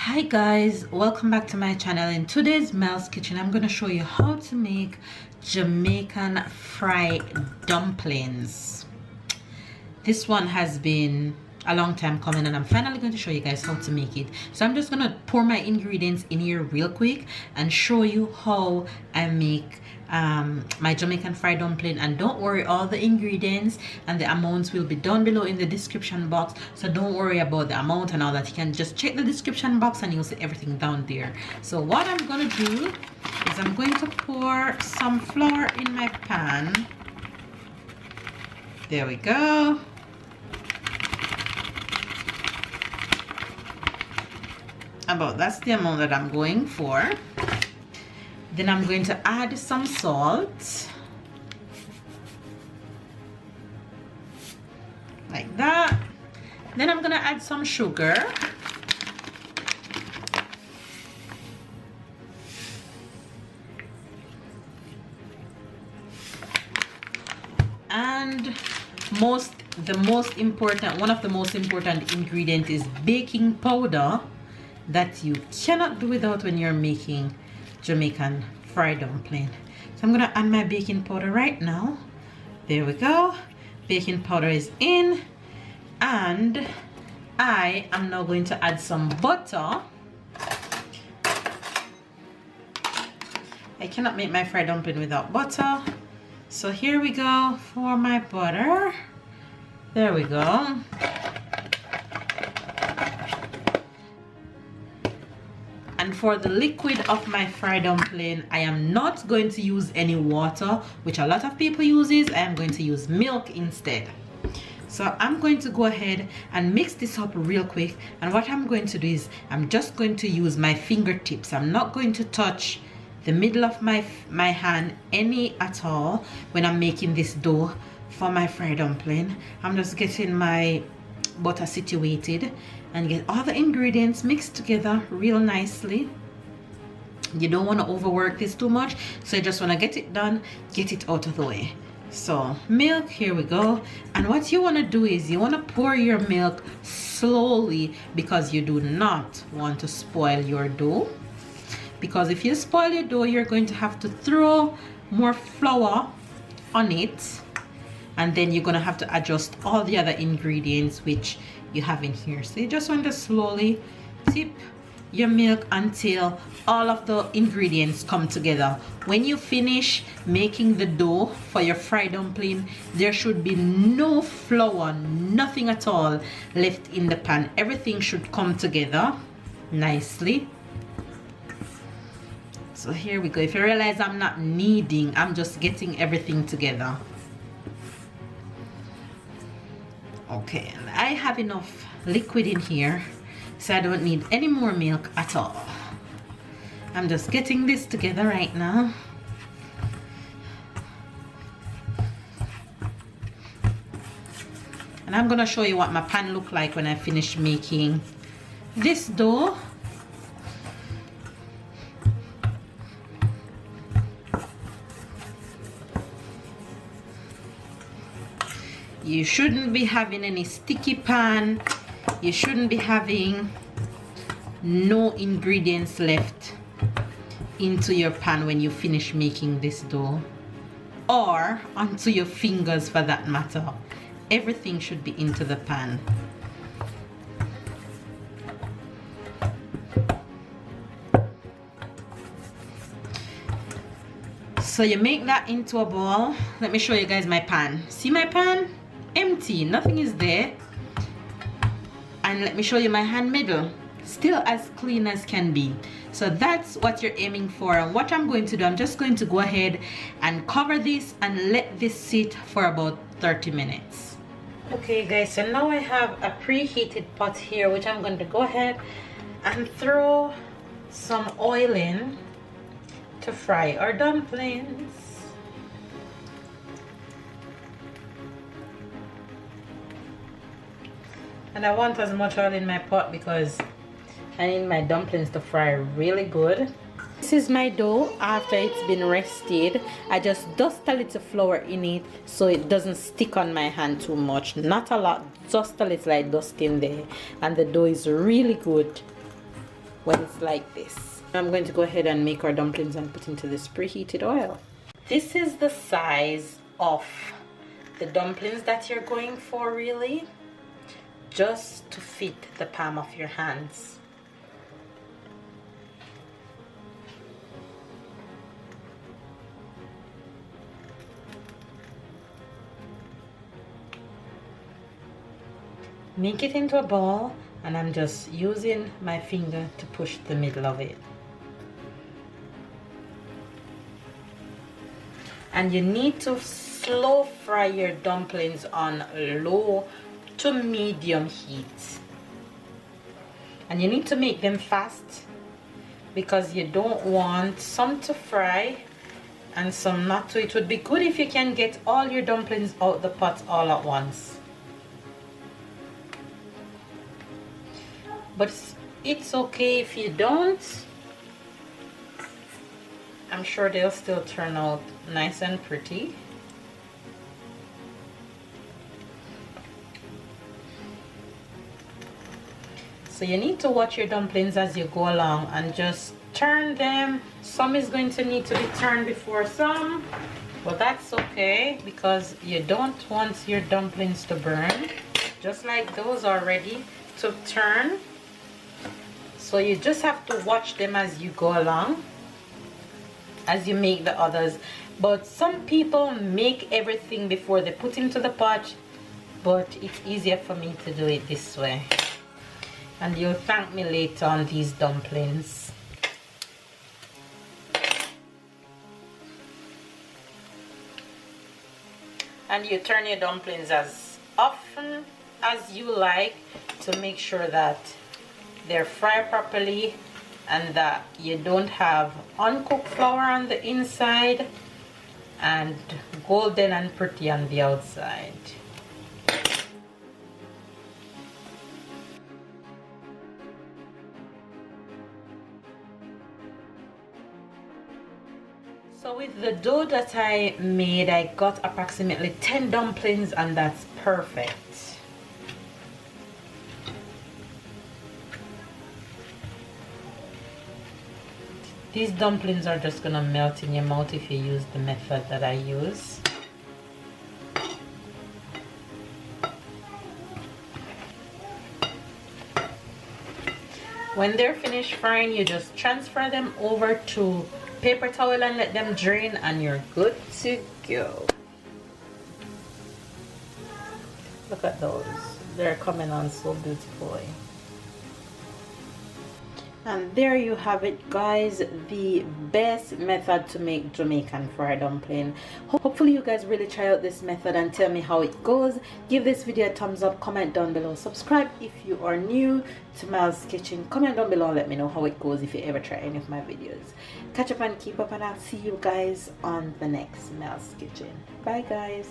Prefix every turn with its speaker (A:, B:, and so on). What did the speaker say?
A: Hi guys, welcome back to my channel. In today's Mel's Kitchen, I'm going to show you how to make Jamaican fried dumplings. This one has been a long time coming and I'm finally going to show you guys how to make it. So I'm just going to pour my ingredients in here real quick and show you how I make my Jamaican fried dumpling. And don't worry, all the ingredients and the amounts will be down below in the description box, so don't worry about the amount and all that. You can just check the description box and you'll see everything down there. So what I'm gonna do is I'm going to pour some flour in my pan. There we go. That's the amount that I'm going for. Then I'm going to add some salt, like that. Then I'm going to add some sugar. And one of the most important ingredients is baking powder, that you cannot do without when you're making Jamaican fried dumpling. So I'm gonna add my baking powder right now. There we go. Baking powder is in, and I am now going to add some butter. I cannot make my fried dumpling without butter. So here we go for my butter. There we go. And for the liquid of my fried dumpling, I am not going to use any water, which a lot of people uses. I am going to use milk instead. So I'm going to go ahead and mix this up real quick. And what I'm going to do is I'm just going to use my fingertips. I'm not going to touch the middle of my hand any at all when I'm making this dough for my fried dumpling. I'm just getting my butter situated and get all the ingredients mixed together real nicely. You don't want to overwork this too much, so you just want to get it done, get it out of the way. So milk, here we go. And what you want to do is you want to pour your milk slowly, because you do not want to spoil your dough. Because if you spoil your dough, you're going to have to throw more flour on it, and then you're going to have to adjust all the other ingredients which you have in here. So you just want to slowly tip your milk until all of the ingredients come together. When you finish making the dough for your fried dumpling, there should be no flour, nothing at all left in the pan. Everything should come together nicely. So here we go. If you realize I'm not kneading, I'm just getting everything together. Okay, and I have enough liquid in here, so I don't need any more milk at all. I'm just getting this together right now. And I'm gonna show you what my pan look like when I finish making this dough. You shouldn't be having any sticky pan. You shouldn't be having no ingredients left into your pan when you finish making this dough, or onto your fingers for that matter. Everything should be into the pan. So you make that into a ball. Let me show you guys my pan. See my pan? Empty, nothing is there. And let me show you my hand middle, still as clean as can be. So that's what you're aiming for. And what I'm going to do, I'm just going to go ahead and cover this and let this sit for about 30 minutes. Okay guys, so now I have a preheated pot here, which I'm going to go ahead and throw some oil in to fry our dumplings. And I want as much oil in my pot because I need my dumplings to fry really good. This is my dough after it's been rested. I just dust a little flour in it so it doesn't stick on my hand too much. Not a lot, just a little, I dust in there, and the dough is really good. when it's like this. I'm going to go ahead and make our dumplings and put into this preheated oil. This is the size of the dumplings that you're going for, really, just to fit the palm of your hands. Make it into a ball, and I'm just using my finger to push the middle of it. And you need to slow fry your dumplings on low to medium heat. And you need to make them fast because you don't want some to fry and some not to. It would be good if you can get all your dumplings out the pot all at once. But it's okay if you don't. I'm sure they'll still turn out nice and pretty. So you need to watch your dumplings as you go along and just turn them. Some is going to need to be turned before some, but that's okay because you don't want your dumplings to burn. Just like those are ready to turn. So you just have to watch them as you go along, as you make the others. But some people make everything before they put into the pot, but it's easier for me to do it this way. And you'll thank me later on these dumplings. And you turn your dumplings as often as you like to make sure that they're fried properly and that you don't have uncooked flour on the inside and golden and pretty on the outside. So with the dough that I made, I got approximately 10 dumplings, and that's perfect. These dumplings are just gonna melt in your mouth if you use the method that I use. When they're finished frying, you just transfer them over to paper towel and let them drain, and you're good to go. Look at those. They're coming on so beautifully. And there you have it, guys, the best method to make Jamaican fried dumpling. Hopefully you guys really try out this method and tell me how it goes. Give this video a thumbs up, comment down below, subscribe if you are new to Mel's Kitchen. Comment down below and let me know how it goes if you ever try any of my videos. Catch up and keep up, and I'll see you guys on the next Mel's Kitchen. Bye guys.